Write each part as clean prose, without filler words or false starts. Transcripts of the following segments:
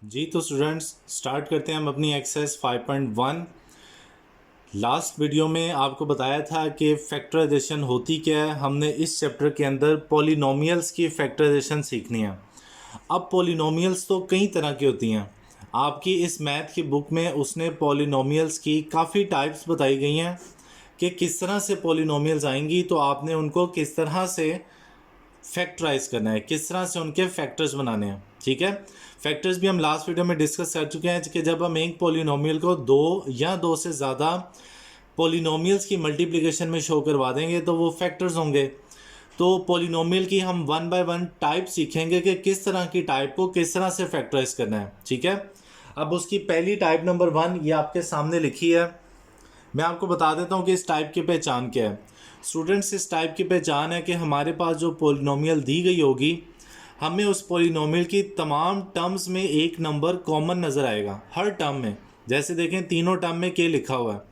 जी तो students start करते हैं हम अपनी एक्सरसाइज 5.1। लास्ट वीडियो में आपको बताया था कि फैक्टराइजेशन होती क्या है। हमने इस चैप्टर के अंदर पॉलिनोमियल्स की फैक्टराइजेशन सीखनी है। अब पॉलिनोमियल्स तो कई तरह की होती हैं। आपकी इस मैथ की बुक में उसने पॉलिनोमियल्स की काफ़ी टाइप्स बताई गई हैं कि किस तरह से पॉलिनोमियल्स आएंगी, तो आपने उनको किस तरह से फैक्टराइज करना है, किस तरह से उनके फैक्टर्स बनाने हैं। ठीक है, फैक्टर्स भी हम लास्ट वीडियो में डिस्कस कर चुके हैं कि जब हम एक पॉलिनोमियल को दो या दो से ज़्यादा पॉलिनोमियल्स की मल्टीप्लिकेशन में शो करवा देंगे तो वो फैक्टर्स होंगे। तो पॉलिनोमियल की हम वन बाय वन टाइप सीखेंगे कि किस तरह की टाइप को किस तरह से फैक्टराइज करना है। ठीक है, अब उसकी पहली टाइप नंबर 1 ये आपके सामने लिखी है। मैं आपको बता देता हूँ कि इस टाइप की पहचान क्या है। स्टूडेंट्स, इस टाइप की पहचान है कि हमारे पास जो पॉलिनोमियल दी गई होगी, हमें उस पॉलिनोमियल की तमाम टर्म्स में एक नंबर कॉमन नज़र आएगा हर टर्म में। जैसे देखें, तीनों टर्म में के लिखा हुआ है,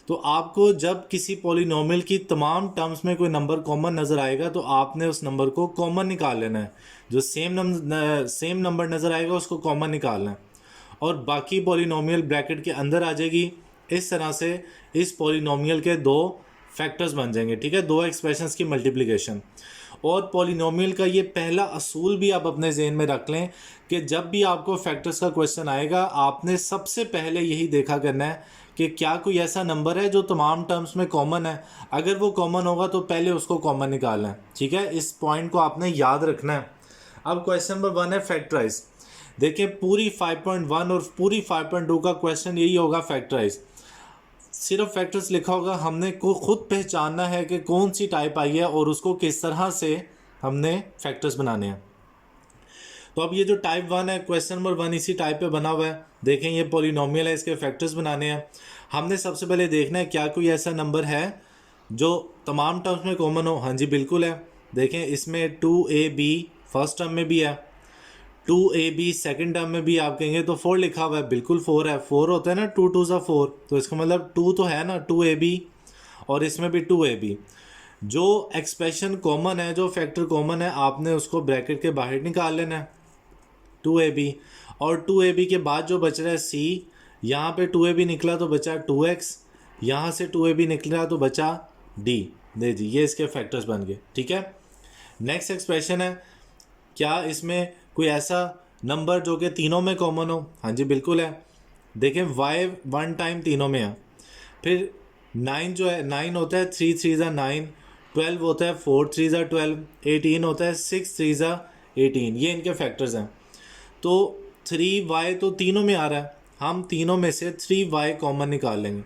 तो आपको जब किसी पॉलिनोमियल की तमाम टर्म्स में कोई नंबर कॉमन नज़र आएगा तो आपने उस नंबर को कॉमन निकाल लेना है। जो सेम नंबर नज़र आएगा उसको कॉमन निकालना है, और बाकी पॉलिनोमियल ब्रैकेट के अंदर आ जाएगी। इस तरह से इस पॉलिनोमियल के दो फैक्टर्स बन जाएंगे। ठीक है, दो एक्सप्रेशंस की मल्टीप्लिकेशन। और पॉलिनोमियल का ये पहला असूल भी आप अपने जहन में रख लें कि जब भी आपको फैक्टर्स का क्वेश्चन आएगा, आपने सबसे पहले यही देखा करना है कि क्या कोई ऐसा नंबर है जो तमाम टर्म्स में कॉमन है। अगर वो कॉमन होगा तो पहले उसको कॉमन निकालना है। ठीक है, इस पॉइंट को आपने याद रखना है। अब क्वेश्चन नंबर 1 है फैक्टराइज। देखिए, पूरी 5.1 और पूरी 5.2 का क्वेश्चन यही होगा, फैक्टराइज। सिर्फ फैक्टर्स लिखा होगा, हमने को खुद पहचानना है कि कौन सी टाइप आई है और उसको किस तरह से हमने फैक्टर्स बनाने हैं। तो अब ये जो टाइप 1 है, क्वेश्चन नंबर 1 इसी टाइप पे बना हुआ है। देखें, ये पॉलिनोमियल है, इसके फैक्टर्स बनाने हैं। हमने सबसे पहले देखना है क्या कोई ऐसा नंबर है जो तमाम टर्म्स में कॉमन हो। हाँ जी, बिल्कुल है। देखें, इसमें 2ab फर्स्ट टर्म में भी है, 2ab सेकेंड टर्म में भी। आप कहेंगे तो 4 लिखा हुआ है, बिल्कुल 4 है। 4 होता है ना, 2 2 सा 4, तो इसका मतलब 2 तो है ना, 2ab, और इसमें भी 2ab। जो एक्सप्रेशन कॉमन है, जो फैक्टर कॉमन है, आपने उसको ब्रैकेट के बाहर निकाल लेना है, 2ab। और 2ab के बाद जो बच रहा है c, यहाँ पे 2ab निकला तो बचा 2x, यहाँ से 2ab निकला तो बचा d। दे जी, ये इसके फैक्टर्स बन गए। ठीक है, नेक्स्ट एक्सप्रेशन है, क्या इसमें कोई ऐसा नंबर जो कि तीनों में कॉमन हो। हाँ जी, बिल्कुल है। देखें, y वन टाइम तीनों में है। फिर 9 जो है, 9 होता है 3 3 ज़ा 9, 12 होता है 4 3 ज़ा 12, 18 होता है 6 3 ज़ा 18। ये इनके फैक्टर्स हैं। तो 3y तो तीनों में आ रहा है, हम तीनों में से 3y कॉमन निकाल लेंगे।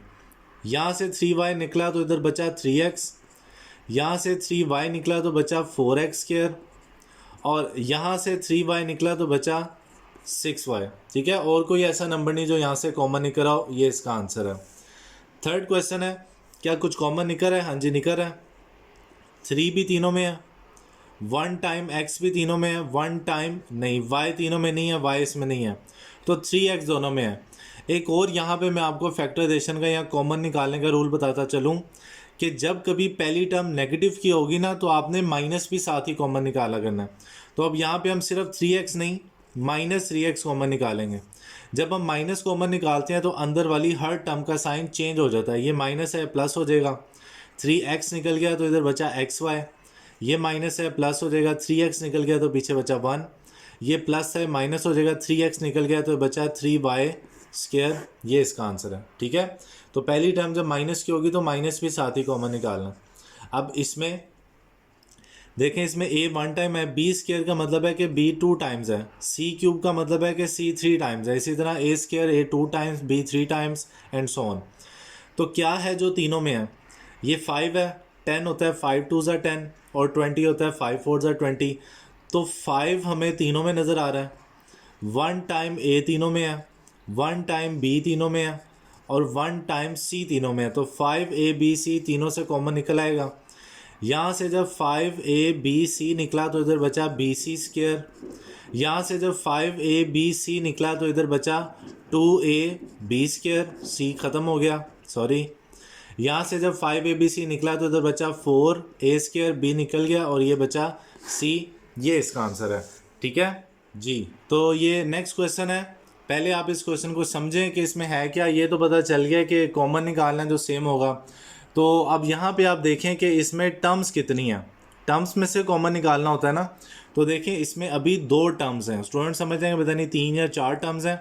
यहाँ से 3y निकला तो इधर बचा 3x, यहाँ से 3y निकला तो बचा 4x², और यहाँ से 3y निकला तो बचा 6y। ठीक है, और कोई ऐसा नंबर नहीं जो यहाँ से कॉमन निकल रहा हो। ये इसका आंसर है। थर्ड क्वेश्चन है, क्या कुछ कॉमन निकल रहा है। हाँ जी, निकल रहा है। 3 भी तीनों में है, 1 टाइम x भी तीनों में है, 1 टाइम नहीं, y तीनों में नहीं है, y इसमें नहीं है, तो 3x दोनों में है। एक और यहाँ पे मैं आपको फैक्टराइजेशन का या कॉमन निकालने का रूल बताता चलूँ कि जब कभी पहली टर्म नेगेटिव की होगी ना, तो आपने माइनस भी साथ ही कॉमन निकाला करना है। तो अब यहाँ पे हम सिर्फ 3x नहीं, -3x कॉमन निकालेंगे। जब हम माइनस कॉमन निकालते हैं तो अंदर वाली हर टर्म का साइन चेंज हो जाता है। ये माइनस है, प्लस हो जाएगा, 3x निकल गया तो इधर बचा xy। ये माइनस है, प्लस हो जाएगा, 3x निकल गया तो पीछे बचा 1। ये प्लस है, माइनस हो जाएगा, 3x निकल गया तो बचा 3y²। ये इसका आंसर है। ठीक है, तो पहली टर्म जब माइनस की होगी तो माइनस भी साथ ही कॉमन निकालना। अब इसमें देखें, इसमें a 1 टाइम है, b² का मतलब है कि b 2 टाइम्स है, c³ का मतलब है कि c 3 टाइम्स है, इसी तरह a² a 2 times, b 3 times and so on. तो क्या है जो तीनों में है, ये 5 है, 10 होता है 5 2 ज़ा 10, और 20 होता है 5 4 ज़ा 20। तो 5 हमें तीनों में नज़र आ रहा है, 1 टाइम a तीनों में है, 1 टाइम b तीनों में है, और 1 टाइम c तीनों में है। तो 5ab c तीनों से कॉमन निकल आएगा। यहाँ से जब 5abc निकला तो इधर बचा bc²। यहाँ से जब 5abc निकला तो इधर बचा 2ab², c ख़त्म हो गया, सॉरी। यहाँ से जब 5abc निकला तो इधर बचा 4a², b निकल गया, और ये बचा c। ये इसका आंसर है। ठीक है जी, तो ये नेक्स्ट क्वेश्चन है पहले आप इस क्वेश्चन को समझें कि इसमें है क्या। ये तो पता चल गया कि कॉमन निकालना जो सेम होगा। तो अब यहाँ पे आप देखें कि इसमें टर्म्स कितनी हैं, टर्म्स में से कॉमन निकालना होता है ना। तो देखें इसमें अभी 2 टर्म्स हैं, स्टूडेंट समझ जाएंगे, पता नहीं 3 या 4 टर्म्स हैं।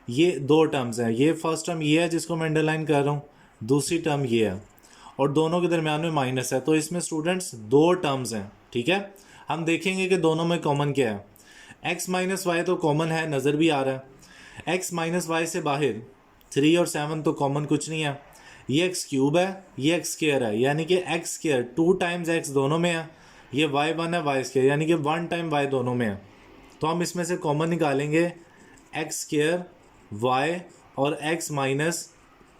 ये 2 टर्म्स हैं, ये फर्स्ट टर्म ये है जिसको मैं अंडरलाइन कर रहा हूँ, दूसरी टर्म ये है, और दोनों के दरमियान में माइनस है। तो इसमें स्टूडेंट्स 2 टर्म्स हैं, ठीक है। हम देखेंगे कि दोनों में कॉमन क्या है। x माइनस वाई तो कॉमन है, नज़र भी आ रहा है। x माइनस वाई से बाहर 3 और 7 तो कॉमन कुछ नहीं है। ये एक्स क्यूब है, ये एक्स स्क्वायर है, यानी कि एक्स स्क्वायर 2 टाइम्स एक्स दोनों में है। ये वाई 1 है, वाई स्क्वायर यानी कि 1 टाइम वाई दोनों में है। तो हम इसमें से कॉमन निकालेंगे एक्स स्क्वायर वाई और एक्स माइनस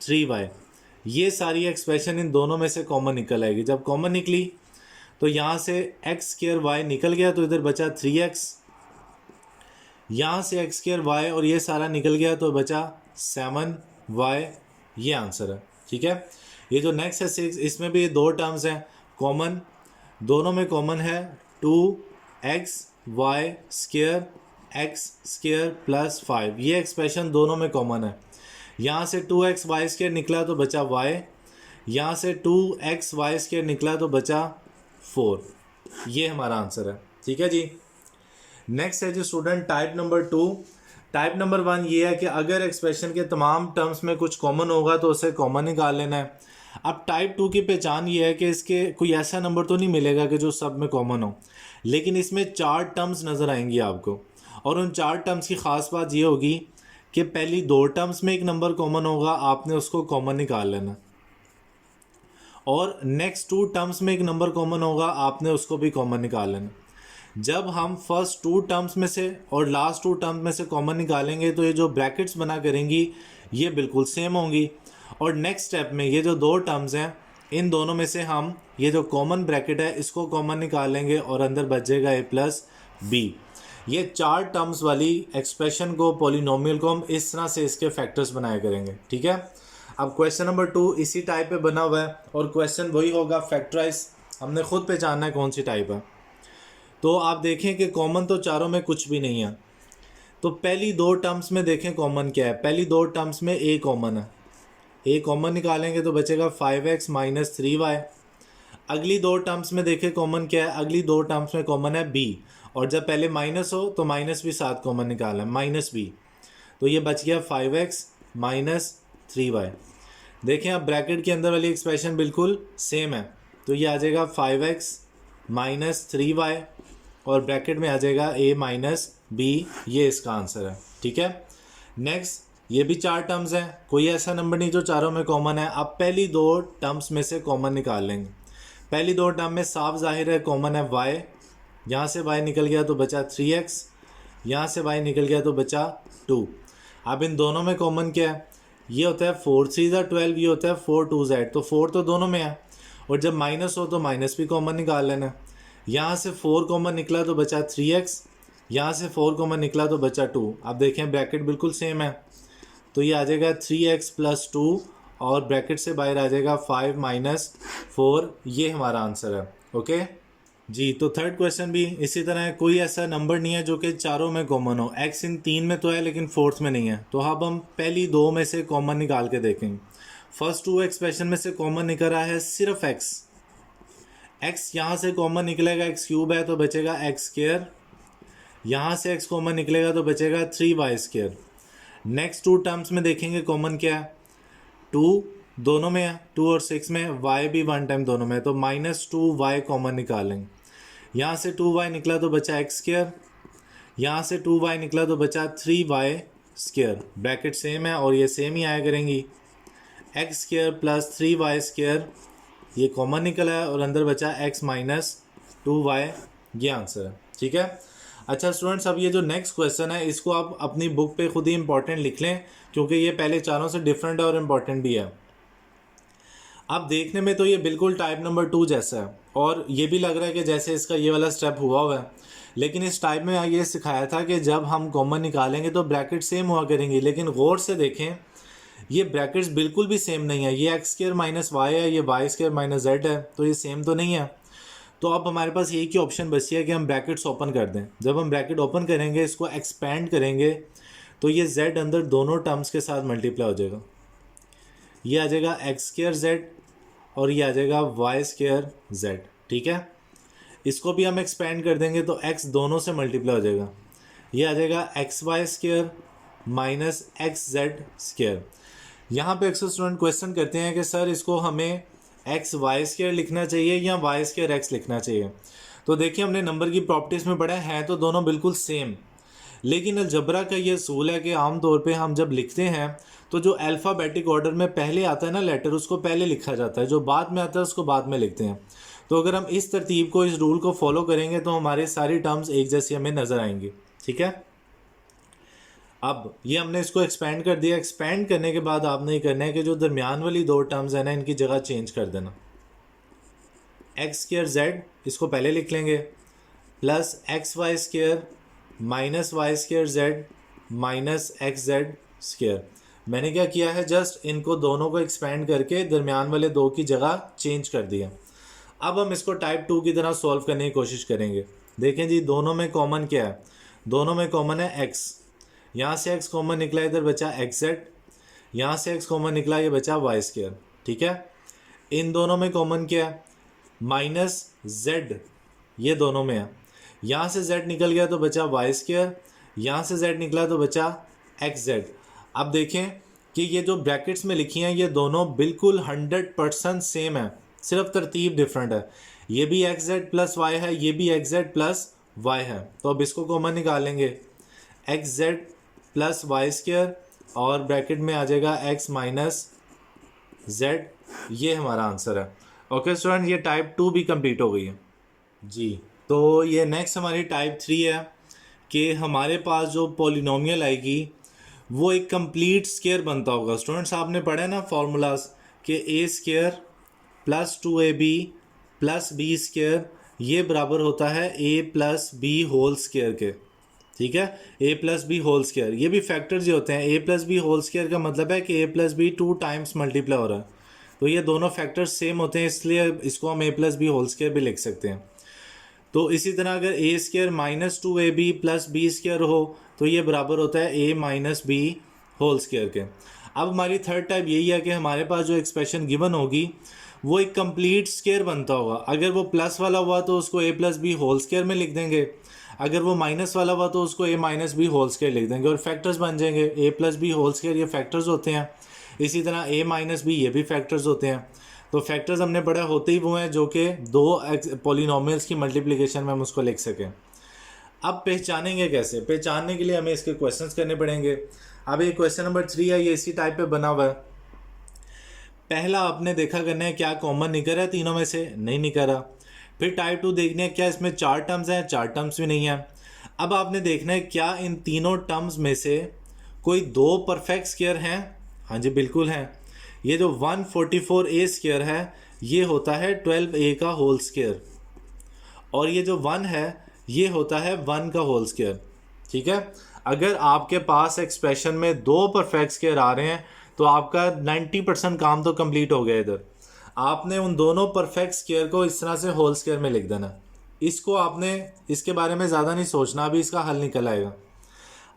3y। ये सारी एक्सप्रेशन इन दोनों में से कॉमन निकल आएगी। जब कॉमन निकली तो यहाँ से एक्स स्क्वायर वाई निकल गया, तो इधर बचा 3x, यहाँ से एक्स स्क्वायर वाई और ये सारा निकल गया तो बचा 7y। ये आंसर है, ठीक है। ये जो नेक्स्ट है 6, इसमें भी 2 टर्म्स हैं कॉमन, दोनों में कॉमन है 2x y square x square plus 5। ये एक्सप्रेशन दोनों में कॉमन है। यहाँ से 2x y स्क्वायर निकला तो बचा y, यहाँ से 2x y स्क्वायर निकला तो बचा 4। ये हमारा आंसर है, ठीक है जी। नेक्स्ट है जी student type number 2। Type number 1 ये है कि अगर एक्सप्रेशन के तमाम टर्म्स में कुछ कॉमन होगा तो उसे कॉमन निकाल लेना है। अब टाइप 2 की पहचान ये है कि इसके कोई ऐसा नंबर तो नहीं मिलेगा कि जो सब में कॉमन हो, लेकिन इसमें 4 टर्म्स नज़र आएंगी आपको, और उन 4 टर्म्स की ख़ास बात ये होगी कि पहली 2 टर्म्स में एक नंबर कॉमन होगा, आपने उसको कॉमन निकाल लेना, और नेक्स्ट 2 टर्म्स में एक नंबर कॉमन होगा, आपने उसको भी कॉमन निकाल लेना। जब हम फर्स्ट 2 टर्म्स में से और लास्ट 2 टर्म्स में से कॉमन निकालेंगे तो ये जो ब्रैकेट्स बना करेंगी ये बिल्कुल सेम होंगी, और नेक्स्ट स्टेप में ये जो 2 टर्म्स हैं इन दोनों में से हम ये जो कॉमन ब्रैकेट है इसको कॉमन निकाल लेंगे और अंदर बचेगा a प्लस बी। ये 4 टर्म्स वाली एक्सप्रेशन को, पॉलिनोमियल को हम इस तरह से इसके फैक्टर्स बनाया करेंगे, ठीक है। अब क्वेश्चन नंबर 2 इसी टाइप पे बना हुआ है, और क्वेश्चन वही होगा फैक्टराइज, हमने खुद पहचानना है कौन सी टाइप है। तो आप देखें कि कॉमन तो चारों में कुछ भी नहीं है। तो पहली 2 टर्म्स में देखें कॉमन क्या है। पहली 2 टर्म्स में a कॉमन है, a कॉमन निकालेंगे तो बचेगा 5x माइनस 3y। अगली 2 टर्म्स में देखें कॉमन क्या है। अगली 2 टर्म्स में कॉमन है b, और जब पहले माइनस हो तो माइनस भी साथ कॉमन निकालना है, माइनस b। तो ये बच गया 5x माइनस 3y। देखें अब ब्रैकेट के अंदर वाली एक्सप्रेशन बिल्कुल सेम है, तो ये आ जाएगा 5x माइनस 3y, और ब्रैकेट में आ जाएगा a माइनस बी। ये इसका आंसर है, ठीक है। नेक्स्ट ये भी 4 टर्म्स हैं, कोई ऐसा नंबर नहीं जो चारों में कॉमन है। अब पहली 2 टर्म्स में से कॉमन निकाल लेंगे। पहली 2 टर्म में साफ जाहिर है कॉमन है y, यहाँ से y निकल गया तो बचा 3x, यहाँ से y निकल गया तो बचा 2। अब इन दोनों में कॉमन क्या है, ये होता है 4 3 12, ये होता है 4 2 z, तो 4 तो दोनों में है, और जब माइनस हो तो माइनस भी कॉमन निकाल लेना। यहाँ से 4 कॉमन निकला तो बचा 3x, यहाँ से 4 कॉमन निकला तो बचा 2। अब देखें ब्रैकेट बिल्कुल सेम है, तो ये आ जाएगा 3x प्लस 2, और ब्रैकेट से बाहर आ जाएगा 5 माइनस 4। ये हमारा आंसर है, ओके जी। तो थर्ड क्वेश्चन भी इसी तरह है, कोई ऐसा नंबर नहीं है जो कि चारों में कॉमन हो। x इन 3 में तो है लेकिन 4th में नहीं है। तो अब हम पहली 2 में से कॉमन निकाल के देखेंगे। फर्स्ट 2 एक्सप्रेशन में से कॉमन निकल रहा है सिर्फ x यहाँ से कॉमन निकलेगा, x क्यूब है तो बचेगा x स्क्वायर, यहाँ से x कॉमन निकलेगा तो बचेगा 3y स्क्वायर। नेक्स्ट 2 टर्म्स में देखेंगे कॉमन क्या है, 2 दोनों में है, 2 और 6 में, y भी 1 टाइम दोनों में है, तो माइनस 2y कॉमन निकालेंगे। यहाँ से 2y निकला तो बचा x स्क्वायर, यहाँ से 2y निकला तो बचा 3y स्क्वायर। ब्रैकेट सेम है और ये सेम ही आया करेंगी, x square plus 3y square, ये कॉमन निकला है, और अंदर बचा x माइनस 2y। ये आंसर है, ठीक है। अच्छा स्टूडेंट्स, अब ये जो नेक्स्ट क्वेश्चन है इसको आप अपनी बुक पे खुद ही इंपॉर्टेंट लिख लें, क्योंकि ये पहले चारों से डिफरेंट है और इम्पॉर्टेंट भी है। अब देखने में तो ये बिल्कुल टाइप नंबर 2 जैसा है, और ये भी लग रहा है कि जैसे इसका ये वाला स्टेप हुआ है, लेकिन इस टाइप में ये सिखाया था कि जब हम कॉमन निकालेंगे तो ब्रैकेट सेम हुआ करेंगी। लेकिन गौर से देखें ये ब्रैकेट्स बिल्कुल भी सेम नहीं है। ये एक्स स्क्वायर माइनस वाई है, ये वाई स्क्वायर माइनस जेड है, तो ये सेम तो नहीं है। तो अब हमारे पास एक ही ऑप्शन बची है कि हम ब्रैकेट्स ओपन कर दें। जब हम ब्रैकेट ओपन करेंगे, इसको एक्सपेंड करेंगे, तो ये z अंदर दोनों टर्म्स के साथ मल्टीप्लाई हो जाएगा, ये आ जाएगा एक्स स्क्वायर जेड और ये आ जाएगा वाई स्क्वायर जेड। ठीक है, इसको भी हम एक्सपेंड कर देंगे तो x दोनों से मल्टीप्लाई हो जाएगा, ये आ जाएगा x y square minus x z square. यहाँ पे अक्सर स्टूडेंट क्वेश्चन करते हैं कि सर इसको हमें एक्स वाई स्क्वायर लिखना चाहिए या वाई स्क्वायर एक्स लिखना चाहिए। तो देखिए हमने नंबर की प्रॉपर्टीज़ में पढ़ा है तो दोनों बिल्कुल सेम, लेकिन अलजबरा का ये असूल है कि आमतौर पे हम जब लिखते हैं तो जो अल्फ़ाबेटिक ऑर्डर में पहले आता है ना लेटर, उसको पहले लिखा जाता है, जो बाद में आता है उसको बाद में लिखते हैं। तो अगर हम इस तरतीब को, इस रूल को फॉलो करेंगे तो हमारे सारी टर्म्स एक जैसी हमें नज़र आएंगी। ठीक है, अब ये हमने इसको एक्सपेंड कर दिया। एक्सपेंड करने के बाद आपने ये करना है कि जो दरमियान वाली दो टर्म्स है ना, इनकी जगह चेंज कर देना। एक्स स्क्वायर जेड इसको पहले लिख लेंगे plus x y square minus y square z minus x z square. मैंने क्या किया है, जस्ट इनको दोनों को एक्सपेंड करके दरमियान वाले दो की जगह चेंज कर दिया। अब हम इसको टाइप 2 की तरह सॉल्व करने की कोशिश करेंगे। देखें जी, दोनों में कॉमन क्या है, दोनों में कॉमन है x, यहाँ से x कॉमन निकला, इधर बचा एक्स जेड, यहाँ से x कॉमन निकला, ये बचा वाई स्क्वायर। ठीक है, इन दोनों में कॉमन क्या है, माइनस z, ये दोनों में है, यहाँ से z निकल गया तो बचा वाई स्क्वायर, यहाँ से z निकला तो बचा एक्स जेड। अब देखें कि ये जो ब्रैकेट्स में लिखी हैं ये दोनों बिल्कुल 100% सेम है, सिर्फ तरतीब डिफरेंट है। ये भी एक्स जेड प्लस वाई है, ये भी एक्स जेड प्लस वाई है। तो अब इसको कॉमन निकालेंगे, x z plus y square और ब्रैकेट में आ जाएगा एक्स माइनस जेड। ये हमारा आंसर है। ओके स्टूडेंट, ये टाइप 2 भी कंप्लीट हो गई है जी। तो ये नेक्स्ट हमारी टाइप 3 है कि हमारे पास जो पॉलिनोमियल आएगी वो एक कंप्लीट स्क्वायर बनता होगा। स्टूडेंट्स आपने पढ़ा है ना फॉर्मूलाज कि a square plus 2ab plus b square ये बराबर होता है a plus b whole square के। ठीक है, a plus b whole square, ये भी फैक्टर्स ही होते हैं। a plus b whole square का मतलब है कि a plus b 2 times multiply हो रहा है, तो ये दोनों फैक्टर्स सेम होते हैं, इसलिए इसको हम a plus b whole square भी लिख सकते हैं। तो इसी तरह अगर a square minus 2ab plus b square हो तो ये बराबर होता है a minus b whole square के। अब हमारी थर्ड टाइप यही है कि हमारे पास जो एक्सप्रेशन गिवन होगी वो एक कंप्लीट स्क्वायर बनता होगा। अगर वो प्लस वाला हुआ तो उसको a plus b whole square में लिख देंगे, अगर वो माइनस वाला हुआ तो उसको a minus b whole square लिख देंगे और फैक्टर्स बन जाएंगे। a plus b whole square ये फैक्टर्स होते हैं, इसी तरह a माइनस बी ये भी फैक्टर्स होते हैं। तो फैक्टर्स हमने पढ़ा होते ही वो हैं जो कि दो पॉलिनोमियल्स की मल्टीप्लिकेशन में हम उसको लिख सकें। अब पहचानेंगे कैसे, पहचानने के लिए हमें इसके क्वेश्चंस करने पड़ेंगे। अब ये क्वेश्चन नंबर 3 है, ये इसी टाइप पे बना हुआ है। पहला आपने देखा करना है क्या कॉमन निकल रहा है तीनों में से, नहीं निकल रहा। फिर टाइप 2 देखने है क्या इसमें 4 टर्म्स हैं, 4 टर्म्स भी नहीं है। अब आपने देखना है क्या इन तीनों टर्म्स में से कोई दो परफेक्ट स्क्वायर हैं, हाँ जी बिल्कुल हैं। ये जो 144a स्क्वायर है ये होता है 12a का होल स्क्वायर, और ये जो 1 है ये होता है 1 का होल स्क्वायर। ठीक है, अगर आपके पास एक्सप्रेशन में दो परफेक्ट स्क्वायर आ रहे हैं तो आपका 90% काम तो कंप्लीट हो गया। इधर आपने उन दोनों परफेक्ट स्क्वायर को इस तरह से होल स्क्वायर में लिख देना। इसको आपने इसके बारे में ज़्यादा नहीं सोचना, अभी इसका हल निकल आएगा।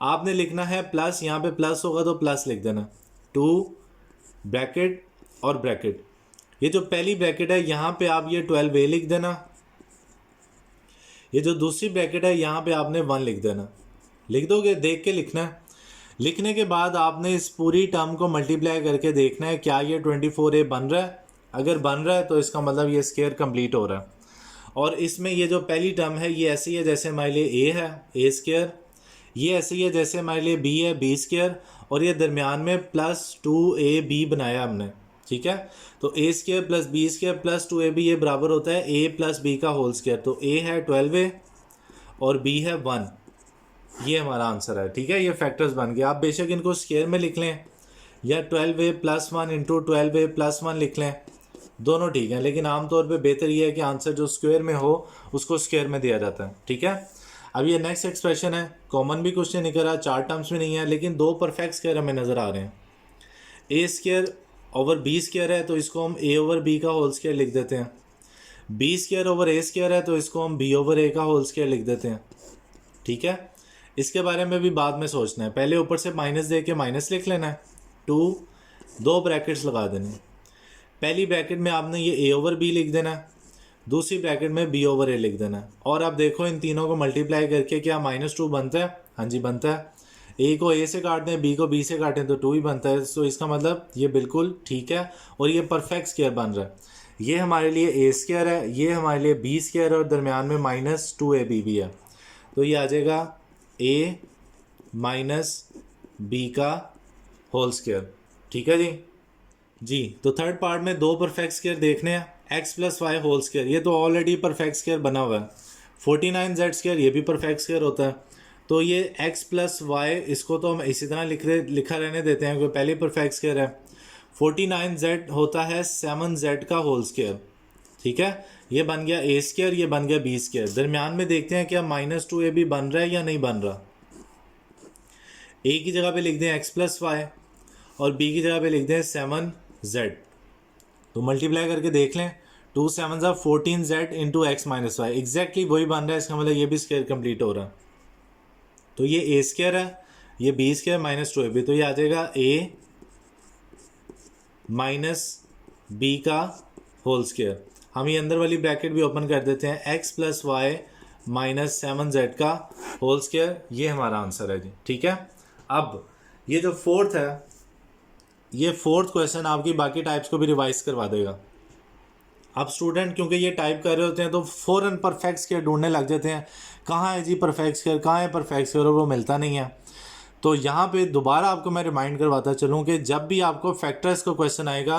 आपने लिखना है प्लस, यहाँ पे प्लस होगा तो प्लस लिख देना, 2 ब्रैकेट और ब्रैकेट। ये जो पहली ब्रैकेट है यहाँ पे आप ये 12a लिख देना, ये जो दूसरी ब्रैकेट है यहाँ पे आपने 1 लिख देना। लिख दोगे, देख के लिखना है। लिखने के बाद आपने इस पूरी टर्म को मल्टीप्लाई करके देखना है क्या ये 24a बन रहा है। अगर बन रहा है तो इसका मतलब ये स्क्वायर कंप्लीट हो रहा है। और इसमें ये जो पहली टर्म है ये ऐसी है जैसे हमारे लिए a है, a स्क्वायर, ये ऐसी है जैसे हमारे लिए b है, b स्क्वायर, और ये दरमियान में प्लस 2ab बनाया हमने। ठीक है, तो a square plus b square plus 2ab ये बराबर होता है a प्लस b का होल स्क्वायर। तो a है 12a और b है 1, ये हमारा आंसर है। ठीक है, ये फैक्टर्स बन गए। आप बेशक इनको स्क्वायर में लिख लें या 12a plus 1 into 12a plus 1 लिख लें, दोनों ठीक है, लेकिन आमतौर पे बेहतर ये है कि आंसर जो स्क्वायर में हो उसको स्क्वायर में दिया जाता है। ठीक है, अब ये नेक्स्ट एक्सप्रेशन है, कॉमन भी कुछ नहीं निकल रहा, 4 टर्म्स भी नहीं है, लेकिन दो परफेक्ट स्क्वायर हमें नज़र आ रहे हैं। a square over b square है तो इसको हम a ओवर b का होल स्क्वायर लिख देते हैं। b square over a square है तो इसको हम b ओवर a का होल स्क्वायर लिख देते हैं। ठीक है, इसके बारे में भी बाद में सोचना है। पहले ऊपर से माइनस दे के माइनस लिख लेना है। 2, 2 ब्रैकेट्स लगा देनी है। पहली ब्रैकेट में आपने ये ए ओवर बी लिख देना है, दूसरी ब्रैकेट में बी ओवर ए लिख देना है। और आप देखो इन तीनों को मल्टीप्लाई करके क्या -2 बनता है? हाँ जी बनता है। ए को ए से काट दें, बी को बी से काटें तो 2 ही बनता है। तो इसका मतलब ये बिल्कुल ठीक है और ये परफेक्ट स्क्वायर बन रहा है। ये हमारे लिए ए स्क्वायर है, ये हमारे लिए बी स्क्वायर है और दरमियान में -2ab भी है। तो ये आ जाएगा ए माइनस बी का होल स्क्वायर। ठीक है जी। तो थर्ड पार्ट में 2 परफेक्ट स्क्वायर देखने हैं। x + y होल स्क्वायर, ये तो ऑलरेडी परफेक्ट स्क्वायर बना हुआ है। 49z², ये भी परफेक्ट स्क्वायर होता है। तो ये x + y, इसको तो हम इसी तरह लिखा रहने देते हैं क्योंकि पहले परफेक्ट स्क्वायर है। 49z होता है 7z का होल स्क्वायर। ठीक है, ये बन गया a स्क्वायर, ये बन गया b स्क्वायर। दरमियान में देखते हैं क्या -2ab बन रहा है या नहीं बन रहा। a की जगह पे लिख दें x + y और b की जगह पे लिख दें 7z। तो मल्टीप्लाई करके देख लें, 2 7 14z into x - y, exactly वही बन रहा है। इसका मतलब ये भी स्क्वायर कंप्लीट हो रहा है। तो ये a स्क्वायर है, ये b स्क्वायर -2ab, तो ये आ जाएगा a माइनस b का होल स्क्वायर। हम ये अंदर वाली ब्रैकेट भी ओपन कर देते हैं, x + y माइनस 7z का होल स्क्वायर। ये हमारा आंसर है जी। ठीक है, अब ये जो फोर्थ है, ये फोर्थ क्वेश्चन आपकी बाकी टाइप्स को भी रिवाइज करवा देगा। अब स्टूडेंट क्योंकि ये टाइप कर रहे होते हैं तो फ़ौरन परफेक्ट स्क्वायर ढूंढने लग जाते हैं, कहाँ है जी परफेक्ट स्क्वायर, कहाँ है परफेक्ट स्क्वायर, और वो मिलता नहीं है। तो यहाँ पे दोबारा आपको मैं रिमाइंड करवाता चलूँ कि जब भी आपको फैक्टर्स का क्वेश्चन आएगा,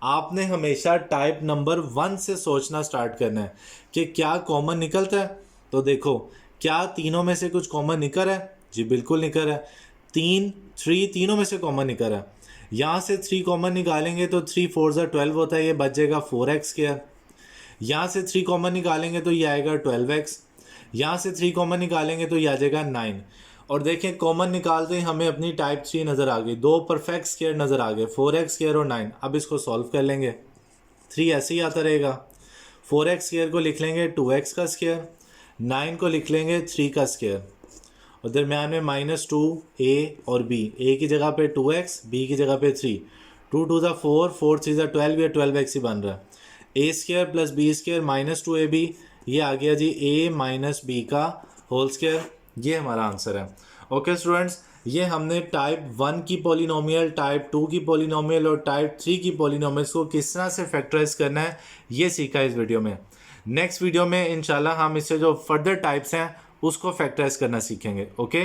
आपने हमेशा टाइप नंबर 1 से सोचना स्टार्ट करना है कि क्या कॉमन निकलता है। तो देखो, क्या तीनों में से कुछ कॉमन निकल रहा है? जी बिल्कुल निकल रहा है। 3 तीनों में से कॉमन निकल रहा है। यहाँ से 3 कॉमन निकालेंगे तो 3 4 12 होता है, ये बच जाएगा 4x²। यहाँ से 3 कॉमन निकालेंगे तो ये आएगा 12x। यहाँ से 3 कॉमन निकालेंगे तो ये आ जाएगा 9। और देखें कॉमन निकालते ही हमें अपनी टाइप 3 नज़र आ गई, 2 परफेक्ट स्क्वायर नज़र आ गए, 4x² और 9। अब इसको सॉल्व कर लेंगे, 3 ऐसे ही आता रहेगा। 4x² को लिख लेंगे 2x का स्क्वायर, 9 को लिख लेंगे 3 का स्क्वायर, और दरम्यान में -2a और b। a की जगह पे 2x, b की जगह पे 3। 2 2 4, 4 3 12, ये 12x ही बन रहा है। a² + b² -2ab, ये आ गया जी a माइनस b का होल स्क्वायर। ये हमारा आंसर है। ओके स्टूडेंट्स, ये हमने टाइप 1 की पॉलिनोमियल, टाइप 2 की पॉलिनोमियल और टाइप 3 की पॉलिनोमियल्स को किस तरह से फैक्टराइज करना है, ये सीखा इस वीडियो में। नेक्स्ट वीडियो में इंशाल्लाह हम इससे जो फर्दर टाइप्स हैं उसको फैक्टराइज करना सीखेंगे। ओके।